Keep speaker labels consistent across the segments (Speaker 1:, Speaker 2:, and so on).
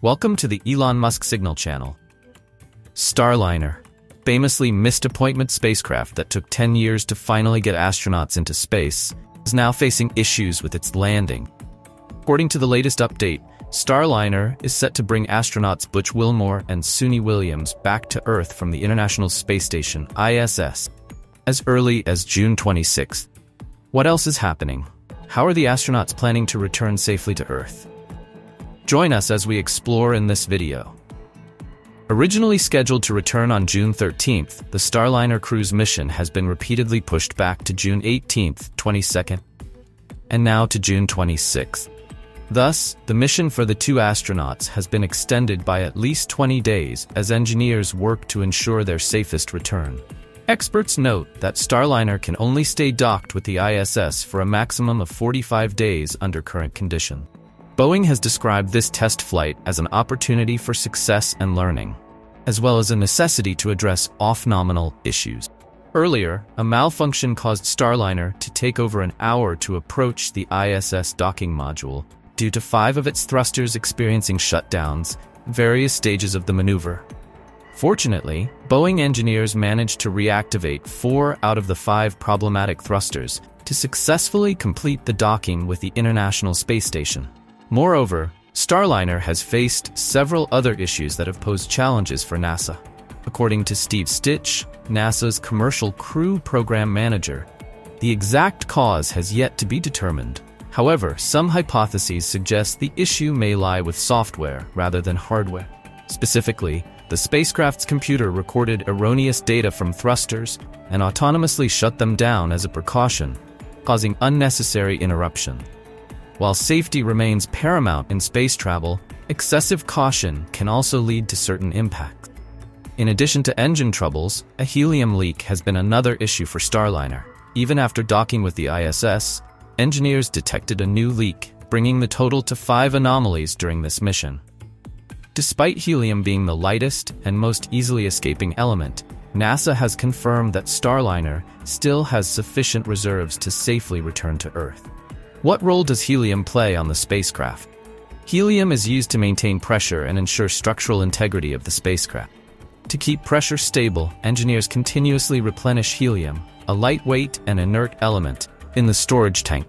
Speaker 1: Welcome to the Elon Musk Signal channel. Starliner, famously missed appointment spacecraft that took 10 years to finally get astronauts into space, is now facing issues with its landing. According to the latest update, Starliner is set to bring astronauts Butch Wilmore and Suni Williams back to Earth from the International Space Station ISS as early as June 26th. What else is happening? How are the astronauts planning to return safely to Earth? Join us as we explore in this video. Originally scheduled to return on June 13th, the Starliner cruise mission has been repeatedly pushed back to June 18th, 22nd, and now to June 26th. Thus, the mission for the two astronauts has been extended by at least 20 days as engineers work to ensure their safest return. Experts note that Starliner can only stay docked with the ISS for a maximum of 45 days under current conditions. Boeing has described this test flight as an opportunity for success and learning, as well as a necessity to address off-nominal issues. Earlier, a malfunction caused Starliner to take over an hour to approach the ISS docking module due to 5 of its thrusters experiencing shutdowns in various stages of the maneuver. Fortunately, Boeing engineers managed to reactivate 4 out of the 5 problematic thrusters to successfully complete the docking with the International Space Station. Moreover, Starliner has faced several other issues that have posed challenges for NASA. According to Steve Stitch, NASA's Commercial Crew Program Manager, the exact cause has yet to be determined. However, some hypotheses suggest the issue may lie with software rather than hardware. Specifically, the spacecraft's computer recorded erroneous data from thrusters and autonomously shut them down as a precaution, causing unnecessary interruption. While safety remains paramount in space travel, excessive caution can also lead to certain impacts. In addition to engine troubles, a helium leak has been another issue for Starliner. Even after docking with the ISS, engineers detected a new leak, bringing the total to 5 anomalies during this mission. Despite helium being the lightest and most easily escaping element, NASA has confirmed that Starliner still has sufficient reserves to safely return to Earth. What role does helium play on the spacecraft? Helium is used to maintain pressure and ensure structural integrity of the spacecraft. To keep pressure stable, engineers continuously replenish helium, a lightweight and inert element, in the storage tank.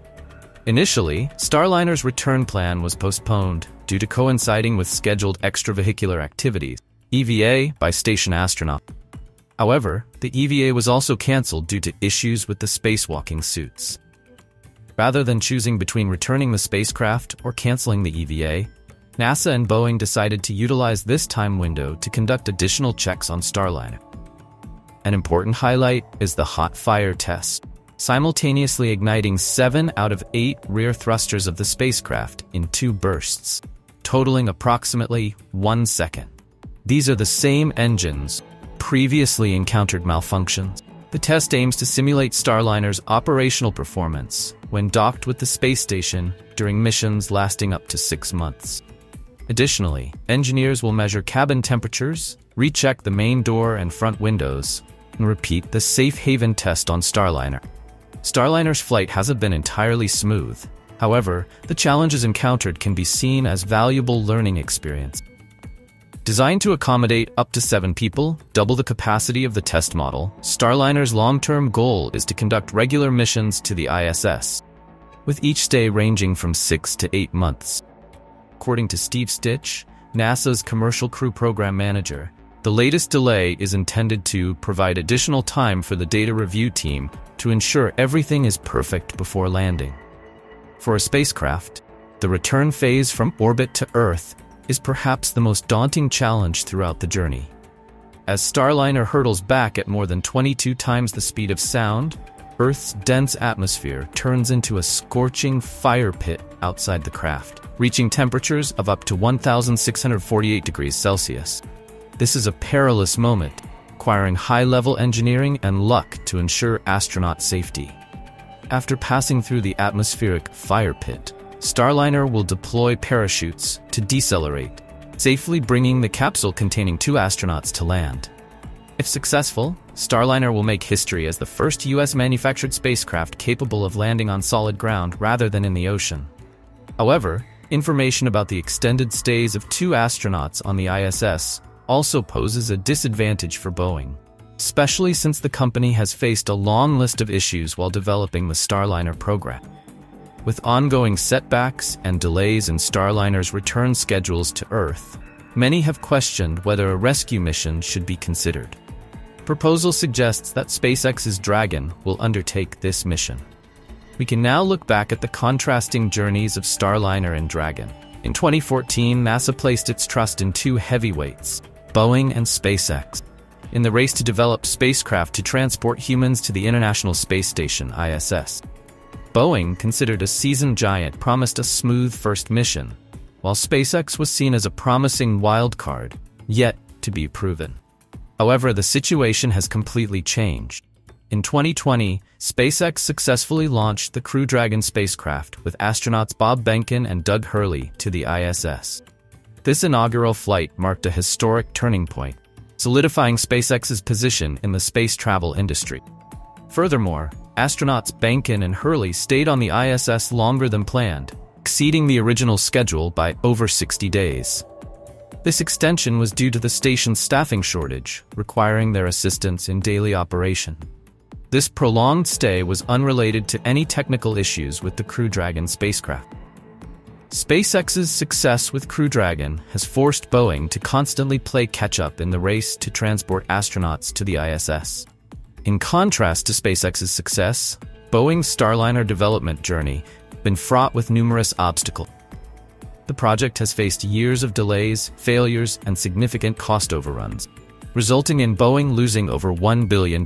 Speaker 1: Initially, Starliner's return plan was postponed due to coinciding with scheduled extravehicular activities, EVA, by station astronauts. However, the EVA was also cancelled due to issues with the spacewalking suits. Rather than choosing between returning the spacecraft or canceling the EVA, NASA and Boeing decided to utilize this time window to conduct additional checks on Starliner. An important highlight is the hot fire test, simultaneously igniting 7 out of 8 rear thrusters of the spacecraft in 2 bursts, totaling approximately 1 second. These are the same engines previously encountered malfunctions. The test aims to simulate Starliner's operational performance when docked with the space station during missions lasting up to 6 months. Additionally, engineers will measure cabin temperatures, recheck the main door and front windows, and repeat the safe haven test on Starliner. Starliner's flight hasn't been entirely smooth. However, the challenges encountered can be seen as valuable learning experience. Designed to accommodate up to 7 people, double the capacity of the test model, Starliner's long-term goal is to conduct regular missions to the ISS, with each stay ranging from 6 to 8 months. According to Steve Stitch, NASA's Commercial Crew Program Manager, the latest delay is intended to provide additional time for the data review team to ensure everything is perfect before landing. For a spacecraft, the return phase from orbit to Earth is perhaps the most daunting challenge throughout the journey. As Starliner hurtles back at more than 22 times the speed of sound, Earth's dense atmosphere turns into a scorching fire pit outside the craft, reaching temperatures of up to 1,648 degrees Celsius. This is a perilous moment, requiring high-level engineering and luck to ensure astronaut safety. After passing through the atmospheric fire pit, Starliner will deploy parachutes to decelerate, safely bringing the capsule containing 2 astronauts to land. If successful, Starliner will make history as the first US-manufactured spacecraft capable of landing on solid ground rather than in the ocean. However, Information about the extended stays of 2 astronauts on the ISS also poses a disadvantage for Boeing, especially since the company has faced a long list of issues while developing the Starliner program. With ongoing setbacks and delays in Starliner's return schedules to Earth, many have questioned whether a rescue mission should be considered. Proposal suggests that SpaceX's Dragon will undertake this mission. We can now look back at the contrasting journeys of Starliner and Dragon. In 2014, NASA placed its trust in 2 heavyweights, Boeing and SpaceX, in the race to develop spacecraft to transport humans to the International Space Station (ISS). Boeing, considered a seasoned giant, promised a smooth first mission, while SpaceX was seen as a promising wild card, yet to be proven. However, the situation has completely changed. In 2020, SpaceX successfully launched the Crew Dragon spacecraft with astronauts Bob Behnken and Doug Hurley to the ISS. This inaugural flight marked a historic turning point, solidifying SpaceX's position in the space travel industry. Furthermore, astronauts Behnken and Hurley stayed on the ISS longer than planned, exceeding the original schedule by over 60 days. This extension was due to the station's staffing shortage, requiring their assistance in daily operation. This prolonged stay was unrelated to any technical issues with the Crew Dragon spacecraft. SpaceX's success with Crew Dragon has forced Boeing to constantly play catch-up in the race to transport astronauts to the ISS. In contrast to SpaceX's success, Boeing's Starliner development journey has been fraught with numerous obstacles. The project has faced years of delays, failures, and significant cost overruns, resulting in Boeing losing over $1 billion.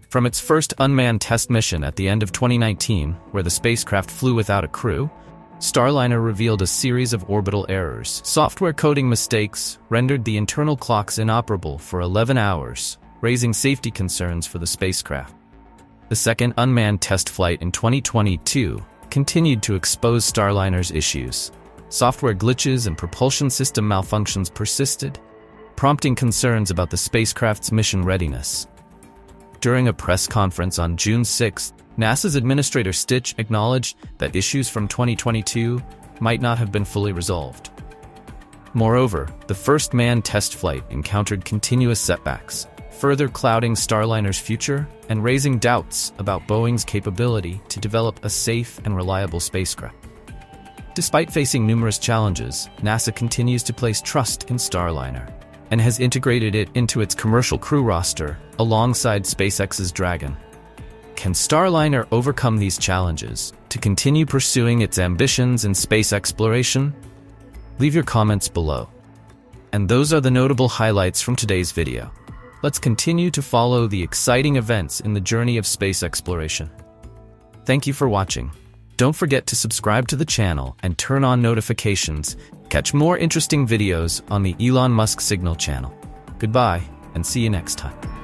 Speaker 1: From its first unmanned test mission at the end of 2019, where the spacecraft flew without a crew, Starliner revealed a series of orbital errors. Software coding mistakes rendered the internal clocks inoperable for 11 hours, raising safety concerns for the spacecraft. The second unmanned test flight in 2022 continued to expose Starliner's issues. Software glitches and propulsion system malfunctions persisted, prompting concerns about the spacecraft's mission readiness. During a press conference on June 6, NASA's Administrator Stitch acknowledged that issues from 2022 might not have been fully resolved. Moreover, the first manned test flight encountered continuous setbacks, further clouding Starliner's future and raising doubts about Boeing's capability to develop a safe and reliable spacecraft. Despite facing numerous challenges, NASA continues to place trust in Starliner and has integrated it into its commercial crew roster alongside SpaceX's Dragon. Can Starliner overcome these challenges to continue pursuing its ambitions in space exploration? Leave your comments below. And those are the notable highlights from today's video. Let's continue to follow the exciting events in the journey of space exploration. Thank you for watching. Don't forget to subscribe to the channel and turn on notifications. Catch more interesting videos on the Elon Musk Signal channel. Goodbye, and see you next time.